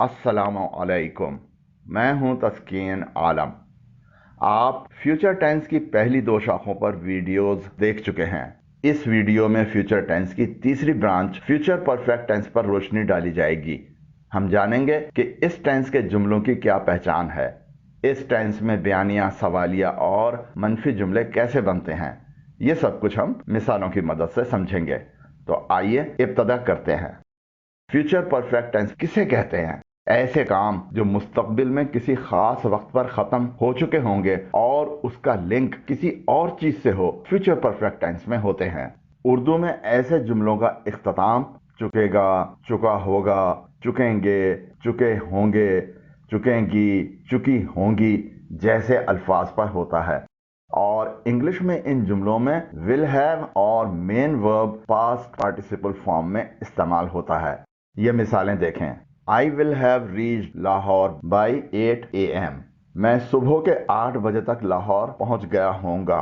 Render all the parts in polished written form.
अस्सलामु अलैकुम। मैं हूं तस्कीन आलम। आप फ्यूचर टेंस की पहली दो शाखों पर वीडियोस देख चुके हैं। इस वीडियो में फ्यूचर टेंस की तीसरी ब्रांच फ्यूचर परफेक्ट टेंस पर रोशनी डाली जाएगी। हम जानेंगे कि इस टेंस के जुमलों की क्या पहचान है, इस टेंस में बयानिया, सवालिया और मनफी जुमले कैसे बनते हैं। ये सब कुछ हम मिसालों की मदद से समझेंगे। तो आइए इब्तदा करते हैं। फ्यूचर परफेक्ट टेंस किसे कहते हैं? ऐसे काम जो मुस्तकबिल में किसी खास वक्त पर खत्म हो चुके होंगे और उसका लिंक किसी और चीज से हो, फ्यूचर परफेक्ट टेंस में होते हैं। उर्दू में ऐसे जुमलों का इख्तिताम चुकेगा, चुका होगा, चुकेंगे, चुके होंगे, चुकेंगी, चुकी होंगी जैसे अल्फाज पर होता है। और इंग्लिश में इन जुमलों में विल हैव और main verb past participle form में इस्तेमाल होता है। ये मिसालें देखें। I will have reached Lahore by 8 AM। मैं सुबह के 8 बजे तक लाहौर पहुंच गया होऊंगा।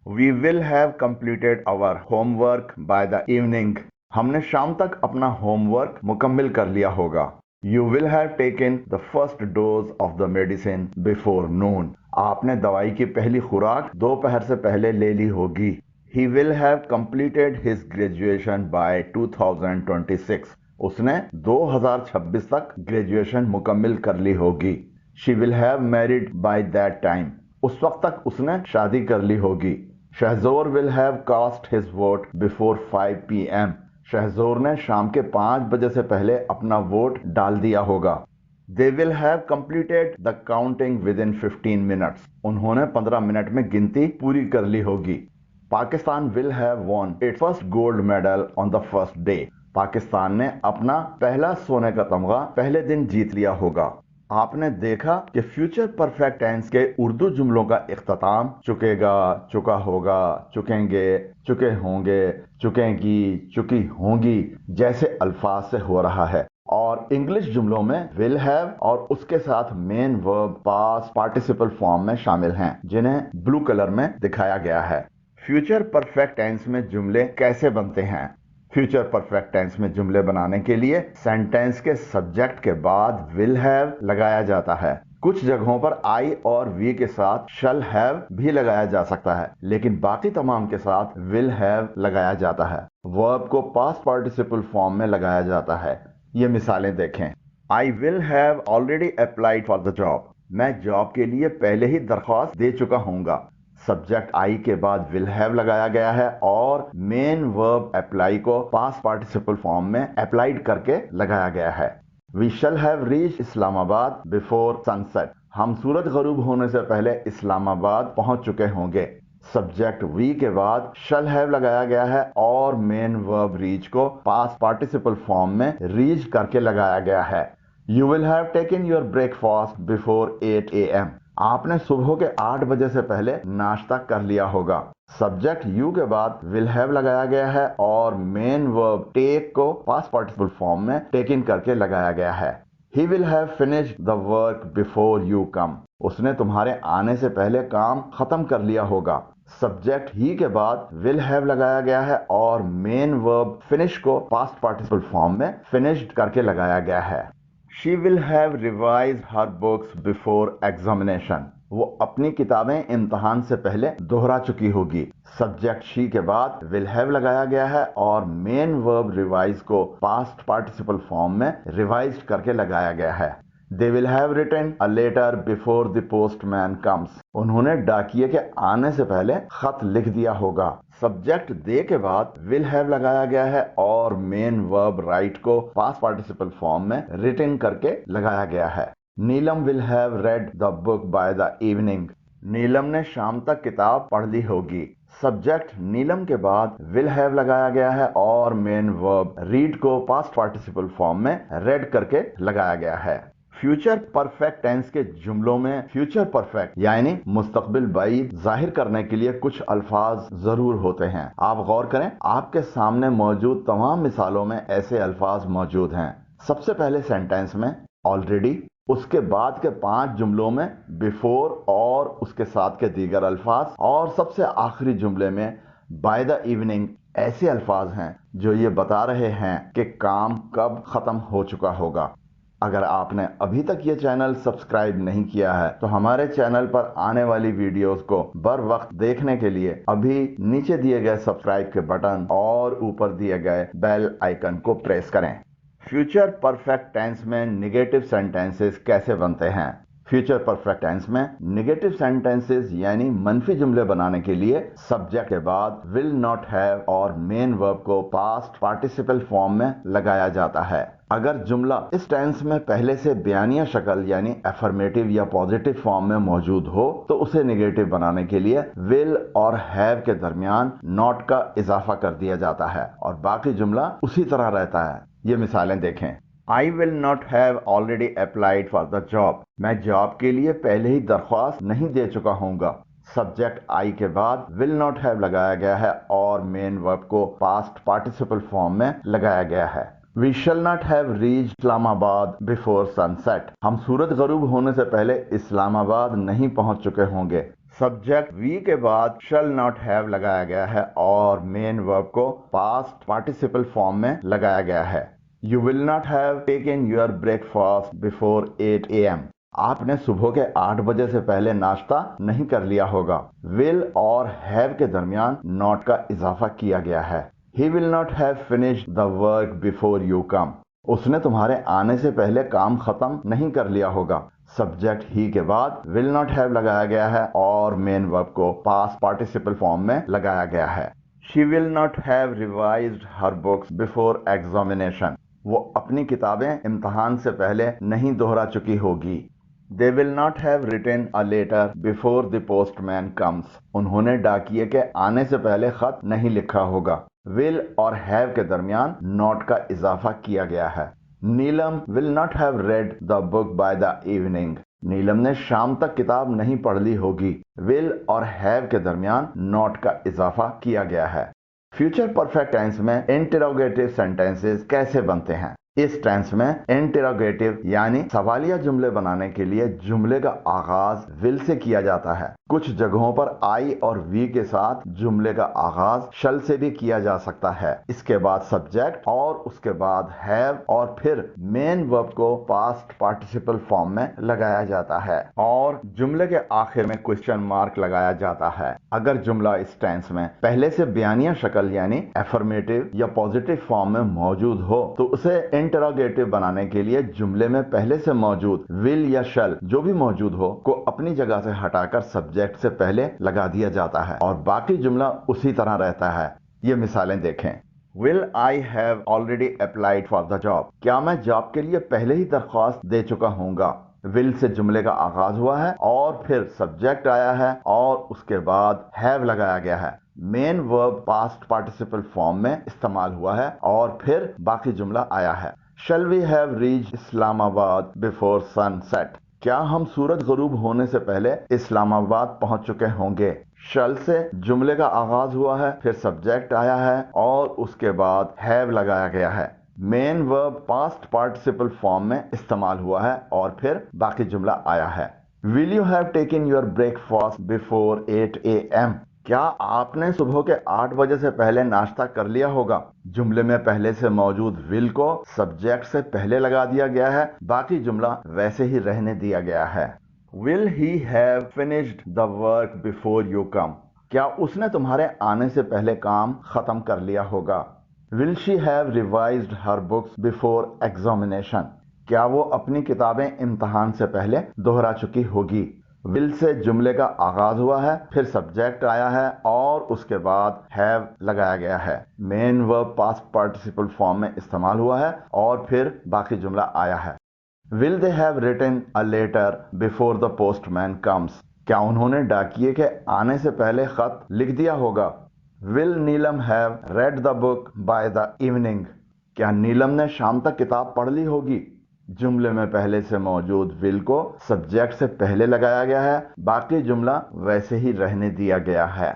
We will have completed our homework by the evening. हमने शाम तक अपना होमवर्क मुकम्मिल कर लिया होगा। You will have taken the first dose of the medicine before noon. आपने दवाई की पहली खुराक दोपहर से पहले ले ली होगी। He will have completed his graduation by 2026। उसने 2026 तक ग्रेजुएशन मुकम्मिल कर ली होगी। She will have married by that time. उस वक्त तक उसने शादी कर ली होगी। Shahzor will have cast his vote before 5 PM। शहजोर ने शाम के 5 बजे से पहले अपना वोट डाल दिया होगा। They will have completed the counting with in 15 minutes. उन्होंने 15 मिनट में गिनती पूरी कर ली होगी। Pakistan will have von it's first gold medal on the first day. Pakistan ने अपना पहला सोने का तमगा पहले दिन जीत लिया होगा। आपने देखा कि फ्यूचर परफेक्ट टेंस के उर्दू जुमलों का इख्तिताम चुकेगा, चुका होगा, चुकेंगे, चुके होंगे, चुकेंगी, चुकी होंगी जैसे अल्फाज से हो रहा है। और इंग्लिश जुमलों में विल हैव और उसके साथ main verb past participle form में शामिल हैं, जिन्हें ब्लू कलर में दिखाया गया है। फ्यूचर परफेक्ट टेंस में जुमले कैसे बनते हैं? फ्यूचर परफेक्ट टेंस में जुमले बनाने के लिए सेंटेंस के सब्जेक्ट के बाद विल हैव लगाया जाता है। कुछ जगहों पर आई और वी के साथ शल हैव भी लगाया जा सकता है, लेकिन बाकी तमाम के साथ विल हैव लगाया जाता है। वर्ब को पास्ट पार्टिसिपल फॉर्म में लगाया जाता है। ये मिसालें देखें। I will have already applied for the job. मैं जॉब के लिए पहले ही दरख्वास्त दे चुका हूंगा। सब्जेक्ट आई के बाद विल हैव लगाया गया है और मेन वर्ब अप्लाई को पास्ट पार्टिसिपल फॉर्म में अप्लाइड करके लगाया गया है। We shall have reach Islamabad before sunset. हम सूरज गरूब होने से पहले इस्लामाबाद पहुंच चुके होंगे। सब्जेक्ट वी के बाद शैल हैव लगाया गया है और मेन वर्ब रीच को पास्ट पार्टिसिपल फॉर्म में रीच करके लगाया गया है। You will have taken your breakfast before 8 AM। आपने सुबह के 8 बजे से पहले नाश्ता कर लिया होगा। सब्जेक्ट यू के बाद विल हैव लगाया गया है और मेन वर्ब टेक को पास्ट पार्टिसिपल फॉर्म में टेकिंग करके लगाया गया है। ही will have finished the work before you come. उसने तुम्हारे आने से पहले काम खत्म कर लिया होगा। सब्जेक्ट ही के बाद विल हैव लगाया गया है और मेन वर्ब फिनिश को पास्ट पार्टिसिपल फॉर्म में फिनिश्ड करके लगाया गया है। She will have revised her books before examination. वो अपनी किताबें इम्तहान से पहले दोहरा चुकी होगी। सब्जेक्ट शी के बाद विल हैव लगाया गया है और मेन वर्ब रिवाइज को पास्ट पार्टिसिपल फॉर्म में रिवाइज करके लगाया गया है। They will have written a letter before the postman comes. उन्होंने डाकिये के आने से पहले खत लिख दिया होगा। सब्जेक्ट दे के बाद विल हैव लगाया गया है और मेन वर्ब राइट को पास्ट पार्टिसिपल फॉर्म में रिटन करके लगाया गया है। Neelam will have read the book by the evening. Neelam ने शाम तक किताब पढ़ ली होगी। सब्जेक्ट नीलम के बाद विल हैव लगाया गया है और मेन वर्ब रीड को पास्ट पार्टिसिपल फॉर्म में रेड करके लगाया गया है। फ्यूचर परफेक्ट टेंस के जुमलों में फ्यूचर परफेक्ट यानी मुस्तकबिल बाइद जाहिर करने के लिए कुछ अल्फाज जरूर होते हैं। आप गौर करें, आपके सामने मौजूद तमाम मिसालों में ऐसे अल्फाज मौजूद हैं। सबसे पहले सेंटेंस में ऑलरेडी, उसके बाद के 5 जुमलों में बिफोर और उसके साथ के दीगर अल्फाज, और सबसे आखिरी जुमले में बाय द इवनिंग ऐसे अल्फाज हैं जो ये बता रहे हैं कि काम कब खत्म हो चुका होगा। اگر آپ نے ابھی تک یہ چینل سبسکرائب نہیں کیا ہے تو ہمارے چینل پر آنے والی ویڈیوز کو بر وقت دیکھنے کے لیے ابھی نیچے دیے گئے سبسکرائب کے بٹن اور اوپر دیے گئے بیل آئیکن کو پریس کریں۔ فیوچر پرفیکٹ ٹینس میں نیگیٹو سینٹینسز کیسے بنتے ہیں؟ فیوچر پرفیکٹ ٹینس میں نیگیٹو سینٹینسز یعنی منفی جملے بنانے کے لیے سبجیکٹ کے بعد ول ناٹ ہیو اور مین ورب کو پاسٹ پارٹیسپل فارم میں لگایا جاتا ہے۔ اگر جملہ اس ٹینس میں پہلے سے بیانیہ شکل یعنی افرمیٹو یا پوزیٹو فارم میں موجود ہو تو اسے نیگیٹو بنانے کے لیے ول اور ہیو کے درمیان ناٹ کا اضافہ کر دیا جاتا ہے اور باقی جملہ اسی طرح رہتا ہے۔ یہ مثالیں دیکھیں۔ I will not have already applied for the job. میں جاب کے لیے پہلے ہی درخواست نہیں دے چکا ہوں گا۔ سبجیکٹ I کے بعد will not have لگایا گیا ہے اور مین ورب کو پاسٹ پارٹیسپل فارم میں لگایا گیا ہے۔ We shall not have reached اسلام آباد before sunset. ہم سورج غروب ہونے سے پہلے اسلام آباد نہیں پہنچ چکے ہوں گے۔ سبجیکٹ وی کے بعد shall not have لگایا گیا ہے اور مین ورب کو پاسٹ پارٹیسپل فارم میں لگایا گیا ہے۔ You will not have taken your breakfast before 8 a.m. آپ نے صبح کے 8 بجے سے پہلے ناشتہ نہیں کر لیا ہوگا۔ will اور have کے درمیان not کا اضافہ کیا گیا ہے۔ He will not have finished the work before you come. اس نے تمہارے آنے سے پہلے کام ختم نہیں کر لیا ہوگا۔ سبجیکٹ he کے بعد will not have لگایا گیا ہے اور مین ورب کو past participle form میں لگایا گیا ہے۔ She will not have revised her books before examination. وہ اپنی کتابیں امتحان سے پہلے نہیں دہرا چکی ہوگی۔ They will not have written a letter before the postman comes. انہوں نے ڈاکیے کے آنے سے پہلے خط نہیں لکھا ہوگا۔ will اور have کے درمیان not کا اضافہ کیا گیا ہے۔ نیلم will not have read the book by the evening. نیلم نے شام تک کتاب نہیں پڑھ لی ہوگی۔ will اور have کے درمیان not کا اضافہ کیا گیا ہے۔ فیوچر پرفیکٹ ٹینس میں انٹروگیٹو سینٹینسز کیسے بنتے ہیں؟ اس ٹینس میں انٹروگیٹو یعنی سوالیہ جملے بنانے کے لیے جملے کا آغاز will سے کیا جاتا ہے۔ کچھ جگہوں پر I اور V کے ساتھ جملے کا آغاز shall سے بھی کیا جا سکتا ہے۔ اس کے بعد سبجیکٹ اور اس کے بعد have اور پھر مین ورب کو پاسٹ پارٹیسپل فارم میں لگایا جاتا ہے اور جملے کے آخر میں کوسچن مارک لگایا جاتا ہے۔ اگر جملہ اس ٹینس میں پہلے سے بیانیہ شکل یعنی افرمیٹو یا پوزیٹو فارم میں موجود ہو تو اسے انٹروگیٹو بنانے کے لیے جملے میں پہلے سے موجود will یا shall جو بھی موجود ہو کو اپنی جگہ سے ہٹا کر سبجیکٹ سے پہلے لگا دیا جاتا ہے اور باقی جملہ اسی طرح رہتا ہے۔ یہ مثالیں دیکھیں۔ Will I have already applied for the job? کیا میں جاب کے لیے پہلے ہی درخواست دے چکا ہوں گا؟ will سے جملے کا آغاز ہوا ہے اور پھر سبجیکٹ آیا ہے اور اس کے بعد have لگایا گیا ہے۔ مین ورب پاسٹ پارٹیسپل فارم میں استعمال ہوا ہے اور پھر باقی جملہ آیا ہے۔ Shall we have reached اسلام آباد before sunset? کیا ہم سورج غروب ہونے سے پہلے اسلام آباد پہنچ چکے ہوں گے؟ shall سے جملے کا آغاز ہوا ہے پھر سبجیکٹ آیا ہے اور اس کے بعد have لگایا گیا ہے۔ مین ورب پاسٹ پارٹیسپل فارم میں استعمال ہوا ہے اور پھر باقی جملہ آیا ہے۔ Will you have taken your breakfast before 8 a.m.? کیا آپ نے صبح کے 8 بجے سے پہلے ناشتہ کر لیا ہوگا؟ جملے میں پہلے سے موجود will کو سبجیکٹ سے پہلے لگا دیا گیا ہے، باقی جملہ ویسے ہی رہنے دیا گیا ہے۔ Will he have finished the work before you come? کیا اس نے تمہارے آنے سے پہلے کام ختم کر لیا ہوگا؟ Will she have revised her books before examination? کیا وہ اپنی کتابیں امتحان سے پہلے دہرا چکی ہوگی؟ will سے جملے کا آغاز ہوا ہے پھر سبجیکٹ آیا ہے اور اس کے بعد have لگایا گیا ہے۔ مین ورب پاسٹ پارٹیسپل فارم میں استعمال ہوا ہے اور پھر باقی جملہ آیا ہے۔ Will they have written a letter before the postman comes? کیا انہوں نے ڈاکیے کے آنے سے پہلے خط لکھ دیا ہوگا؟ Will Neelam have read the book by the evening? کیا نیلم نے شام تک کتاب پڑھ لی ہوگی؟ جملے میں پہلے سے موجود will کو سبجیکٹ سے پہلے لگایا گیا ہے، باقی جملہ ویسے ہی رہنے دیا گیا ہے۔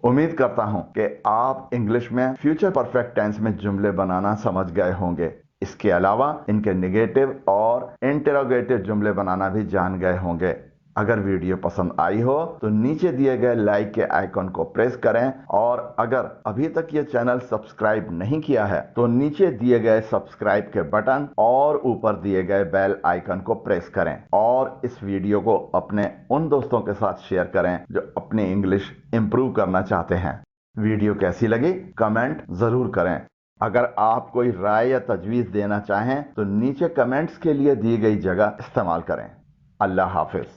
امید کرتا ہوں کہ آپ انگلش میں فیوچر پرفیکٹ ٹینس میں جملے بنانا سمجھ گئے ہوں گے۔ اس کے علاوہ ان کے نیگیٹو اور انٹروگیٹو جملے بنانا بھی جان گئے ہوں گے۔ अगर वीडियो पसंद आई हो तो नीचे दिए गए लाइक के आइकन को प्रेस करें, और अगर अभी तक ये चैनल सब्सक्राइब नहीं किया है तो नीचे दिए गए सब्सक्राइब के बटन और ऊपर दिए गए बेल आइकन को प्रेस करें, और इस वीडियो को अपने उन दोस्तों के साथ शेयर करें जो अपनी इंग्लिश इंप्रूव करना चाहते हैं। वीडियो कैसी लगी कमेंट जरूर करें। अगर आप कोई राय या तजवीज़ देना चाहें तो नीचे कमेंट्स के लिए दी गई जगह इस्तेमाल करें। अल्लाह हाफिज।